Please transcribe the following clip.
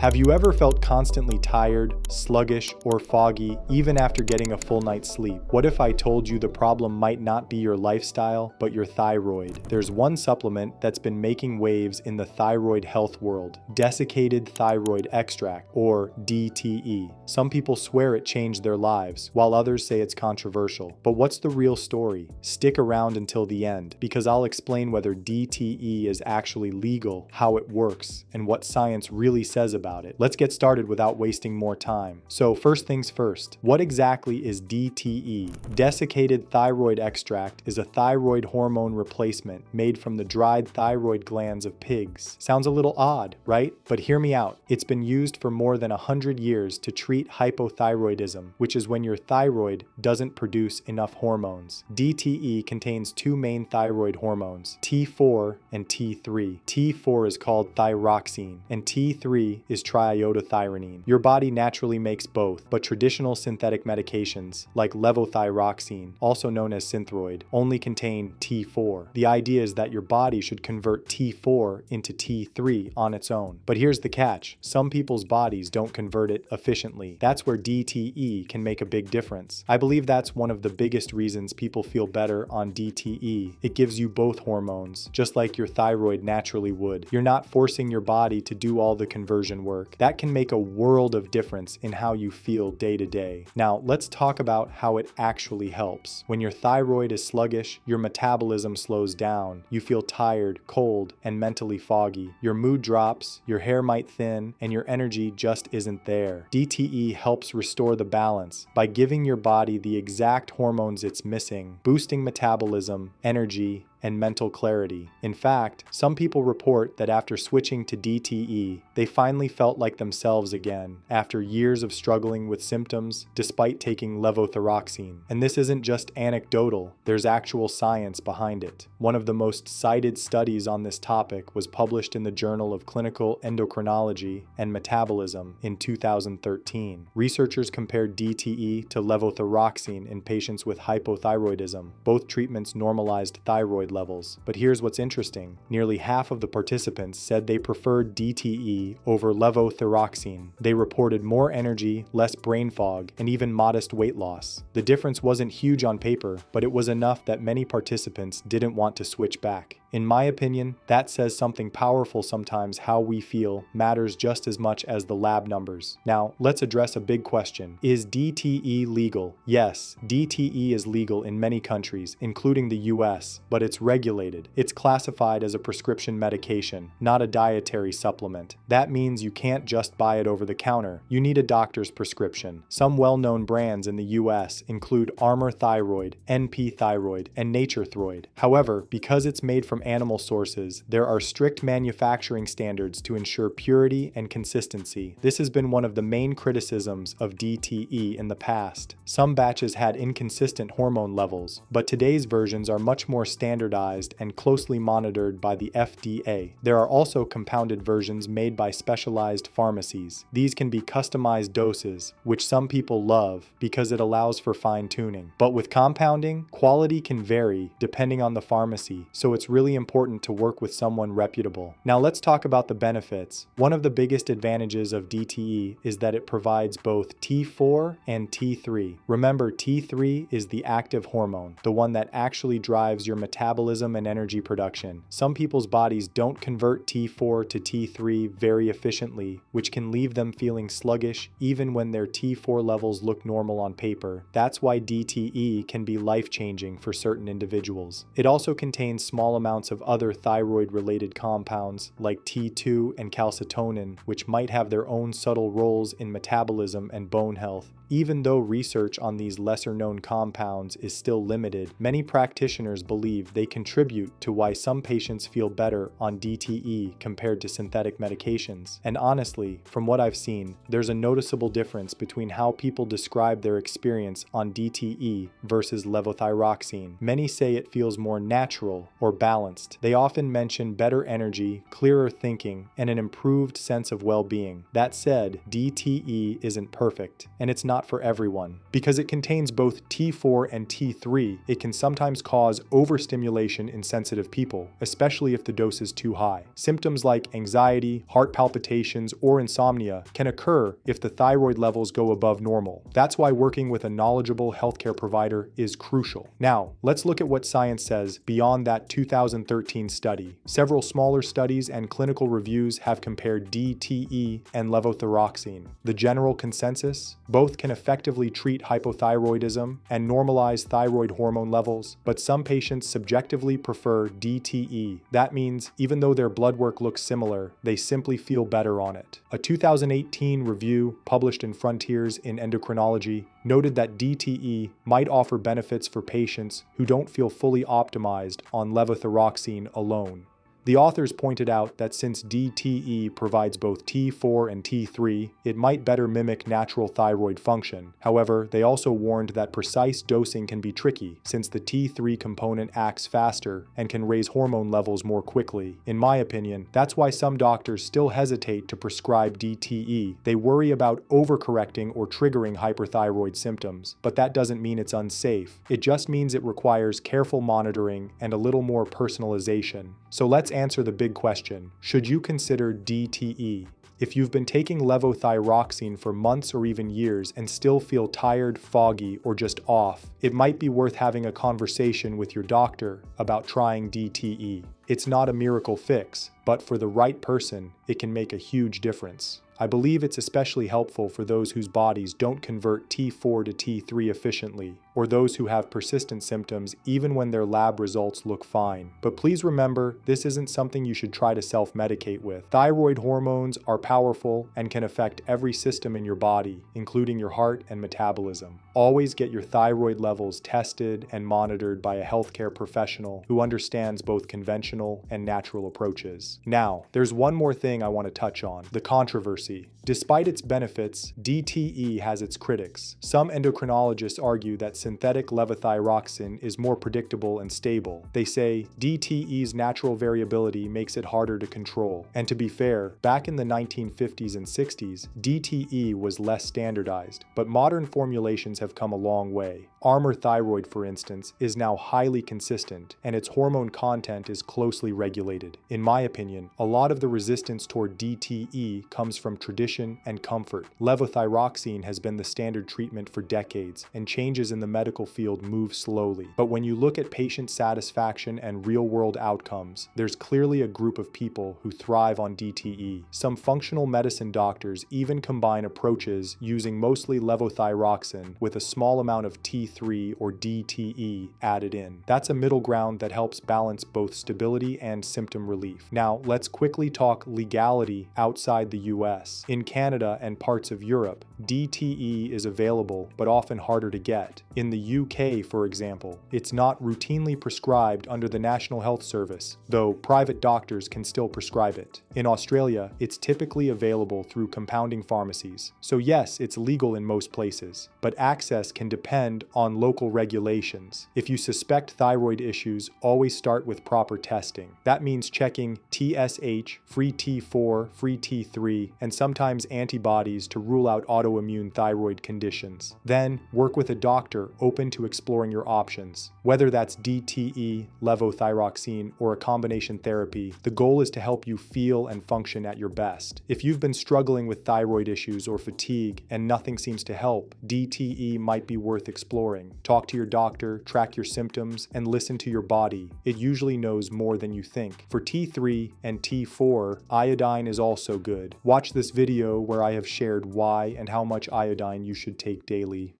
Have you ever felt constantly tired, sluggish, or foggy even after getting a full night's sleep? What if I told you the problem might not be your lifestyle, but your thyroid? There's one supplement that's been making waves in the thyroid health world: Desiccated Thyroid Extract, or DTE. Some people swear it changed their lives, while others say it's controversial. But what's the real story? Stick around until the end, because I'll explain whether DTE is actually legal, how it works, and what science really says about it. Let's get started without wasting more time. So first things first, what exactly is DTE? Desiccated Thyroid Extract is a thyroid hormone replacement made from the dried thyroid glands of pigs. Sounds a little odd, right? But hear me out. It's been used for more than 100 years to treat hypothyroidism, which is when your thyroid doesn't produce enough hormones. DTE contains two main thyroid hormones, T4 and T3. T4 is called thyroxine, and T3 is triiodothyronine. Your body naturally makes both, but traditional synthetic medications, like levothyroxine, also known as Synthroid, only contain T4. The idea is that your body should convert T4 into T3 on its own. But here's the catch: some people's bodies don't convert it efficiently. That's where DTE can make a big difference. I believe that's one of the biggest reasons people feel better on DTE. It gives you both hormones, just like your thyroid naturally would. You're not forcing your body to do all the conversion work. That can make a world of difference in how you feel day to day. Now, let's talk about how it actually helps. When your thyroid is sluggish, your metabolism slows down. You feel tired, cold, and mentally foggy. Your mood drops, your hair might thin, and your energy just isn't there. DTE helps restore the balance by giving your body the exact hormones it's missing, boosting metabolism, energy, and mental clarity. In fact, some people report that after switching to DTE, they finally felt like themselves again after years of struggling with symptoms despite taking levothyroxine. And this isn't just anecdotal, there's actual science behind it. One of the most cited studies on this topic was published in the Journal of Clinical Endocrinology and Metabolism in 2013. Researchers compared DTE to levothyroxine in patients with hypothyroidism. Both treatments normalized thyroid levels. But here's what's interesting: nearly half of the participants said they preferred DTE over levothyroxine. They reported more energy, less brain fog, and even modest weight loss. The difference wasn't huge on paper, but it was enough that many participants didn't want to switch back. In my opinion, that says something powerful. Sometimes how we feel matters just as much as the lab numbers. Now, let's address a big question. Is DTE legal? Yes, DTE is legal in many countries, including the US, but it's regulated. It's classified as a prescription medication, not a dietary supplement. That means you can't just buy it over the counter. You need a doctor's prescription. Some well-known brands in the US include Armour Thyroid, NP Thyroid, and Nature Thyroid. However, because it's made from animal sources, there are strict manufacturing standards to ensure purity and consistency. This has been one of the main criticisms of DTE in the past. Some batches had inconsistent hormone levels, but today's versions are much more standardized and closely monitored by the FDA. There are also compounded versions made by specialized pharmacies. These can be customized doses, which some people love because it allows for fine-tuning. But with compounding, quality can vary depending on the pharmacy, so it's really important to work with someone reputable. Now let's talk about the benefits. One of the biggest advantages of DTE is that it provides both T4 and T3. Remember, T3 is the active hormone, the one that actually drives your metabolism and energy production. Some people's bodies don't convert T4 to T3 very efficiently, which can leave them feeling sluggish even when their T4 levels look normal on paper. That's why DTE can be life-changing for certain individuals. It also contains small amounts of other thyroid-related compounds like T2 and calcitonin, which might have their own subtle roles in metabolism and bone health. Even though research on these lesser-known compounds is still limited, many practitioners believe they contribute to why some patients feel better on DTE compared to synthetic medications. And honestly, from what I've seen, there's a noticeable difference between how people describe their experience on DTE versus levothyroxine. Many say it feels more natural or balanced, balanced. They often mention better energy, clearer thinking, and an improved sense of well-being. That said, DTE isn't perfect, and it's not for everyone. Because it contains both T4 and T3, it can sometimes cause overstimulation in sensitive people, especially if the dose is too high. Symptoms like anxiety, heart palpitations, or insomnia can occur if the thyroid levels go above normal. That's why working with a knowledgeable healthcare provider is crucial. Now, let's look at what science says beyond that 2013 study. Several smaller studies and clinical reviews have compared DTE and levothyroxine. The general consensus? Both can effectively treat hypothyroidism and normalize thyroid hormone levels, but some patients subjectively prefer DTE. That means even though their blood work looks similar, they simply feel better on it. A 2018 review published in Frontiers in Endocrinology noted that DTE might offer benefits for patients who don't feel fully optimized on levothyroxine alone. The authors pointed out that since DTE provides both T4 and T3, it might better mimic natural thyroid function. However, they also warned that precise dosing can be tricky, since the T3 component acts faster and can raise hormone levels more quickly. In my opinion, that's why some doctors still hesitate to prescribe DTE. They worry about overcorrecting or triggering hyperthyroid symptoms, but that doesn't mean it's unsafe. It just means it requires careful monitoring and a little more personalization. So let's answer the big question: should you consider DTE? If you've been taking levothyroxine for months or even years and still feel tired, foggy, or just off, it might be worth having a conversation with your doctor about trying DTE. It's not a miracle fix, but for the right person, it can make a huge difference. I believe it's especially helpful for those whose bodies don't convert T4 to T3 efficiently, or those who have persistent symptoms even when their lab results look fine. But please remember, this isn't something you should try to self-medicate with. Thyroid hormones are powerful and can affect every system in your body, including your heart and metabolism. Always get your thyroid levels tested and monitored by a healthcare professional who understands both conventional and natural approaches. Now, there's one more thing I want to touch on: the controversy. Despite its benefits, DTE has its critics. Some endocrinologists argue that synthetic levothyroxine is more predictable and stable. They say DTE's natural variability makes it harder to control. And to be fair, back in the 1950s and 60s, DTE was less standardized, but modern formulations have come a long way. Armour Thyroid, for instance, is now highly consistent, and its hormone content is closely regulated. In my opinion, a lot of the resistance toward DTE comes from tradition and comfort. Levothyroxine has been the standard treatment for decades, and changes in the medical field move slowly. But when you look at patient satisfaction and real-world outcomes, there's clearly a group of people who thrive on DTE. Some functional medicine doctors even combine approaches using mostly levothyroxine with a small amount of T3 or DTE added in. That's a middle ground that helps balance both stability and symptom relief. Now, let's quickly talk legality outside the US. In Canada and parts of Europe, DTE is available but often harder to get. In the UK, for example, it's not routinely prescribed under the National Health Service, though private doctors can still prescribe it. In Australia, it's typically available through compounding pharmacies. So yes, it's legal in most places, but access can depend on local regulations. If you suspect thyroid issues, always start with proper testing. That means checking TSH, free T4, free T3, and sometimes antibodies to rule out autoimmune thyroid conditions. Then, work with a doctor open to exploring your options. Whether that's DTE, levothyroxine, or a combination therapy, the goal is to help you feel and function at your best. If you've been struggling with thyroid issues or fatigue and nothing seems to help, DTE might be worth exploring. Talk to your doctor, track your symptoms, and listen to your body. It usually knows more than you think. For T3 and T4, iodine is also good. Watch this video where I have shared why and how much iodine you should take daily.